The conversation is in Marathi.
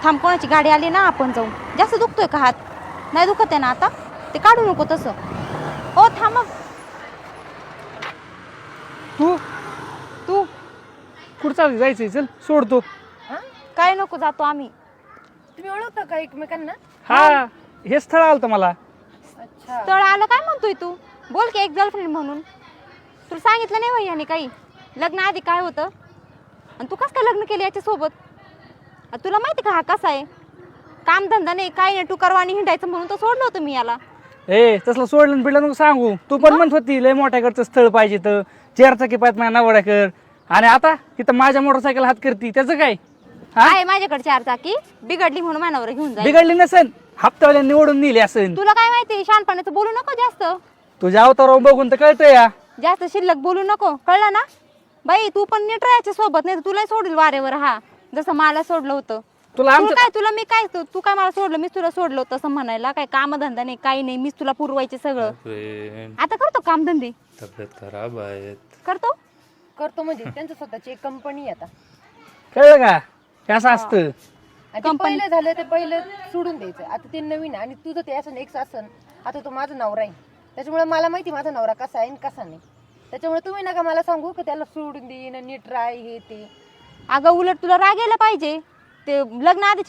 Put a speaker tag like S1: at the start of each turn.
S1: थांब, कोणाची गाडी आली ना, आपण जाऊ. जास्त दुखतोय का हात? नाही दुखत आहे ना आता? ते काढू नको तसं. ओ थांब.
S2: तू
S1: तू
S2: कुठं चालली? जायचंय, चल सोडतो.
S1: काय नको, जातो आम्ही.
S3: तुम्ही ओळखता का एकमेकांना?
S2: हा, हे स्थळ आलं मला.
S3: अच्छा.
S1: तळ आलं काय म्हणतोय तू? बोल की, एक गर्लफ्रेंड म्हणून. तुला सांगितलं नाही वय याने काही? लग्न आधी काय होतं आणि तू कसं काय लग्न केलं याच्यासोबत? तुला माहिती का हा कसा आहे? कामधंदा नाही, काय नाही, टुकारवाणी करवानी हिंडायचं म्हणून तर सोडलं होतं मी याला.
S2: तसलं सोडलं बिडलं नको सांगू. तू पण म्हणत होती लय मोठ्याकडचं स्थळ पाहिजे तर 4 चाकी पाहिजे माझ्या नवऱ्याकर, आणि आता तिथं माझ्या मोटरसायकल हात करती, त्याचं काय?
S1: आहे माझ्याकडे 4 चाकी, बिघडली म्हणून मानावर घेऊन जाईल.
S2: बिघडली नसेल, हप्त्यावाल्यांनी निवडून नेली असेल.
S1: तुला काय माहिती? शहाणपणाचं बोलू नको जास्त.
S2: तुझ्या अवतारावर बघून तर कळतं या.
S1: जास्त शिल्लक बोलू नको, कळलं ना? बाई तू पण नीट राहायच्या सोबत, नाही तुला सोडील वारेवर. हा, जसं मला सोडलं होतं.
S2: तुला
S1: मी काय तू काय मला सोडलं, मीच तुला सोडलं होतं असं म्हणायला? काय कामधंदा नाही, काही नाही, मीच तुला पुरवायचे सगळं. आता करतो कामधंदे.
S4: तब्येत खराब आहे.
S1: करतो
S3: म्हणजे त्यांचं स्वतःची एक कंपनी आता.
S2: कळलं का? हे असं असतं.
S3: आणि ते पहिलं झालं ते पहिलं सोडून द्यायचं. आता ते नवीन आहे आणि तुझं ते असं एक असन. आता तो माझा नवरा आहे, त्याच्यामुळे मला माहिती माझा नवरा कसा आहे आणि कसा नाही. त्याच्यामुळे तुम्ही नका मला सांगू की त्याला सोडून देईन, नीट राय, हे ते.
S1: अगं उलट तुला राग यायला पाहिजे. ते लग्न आधीची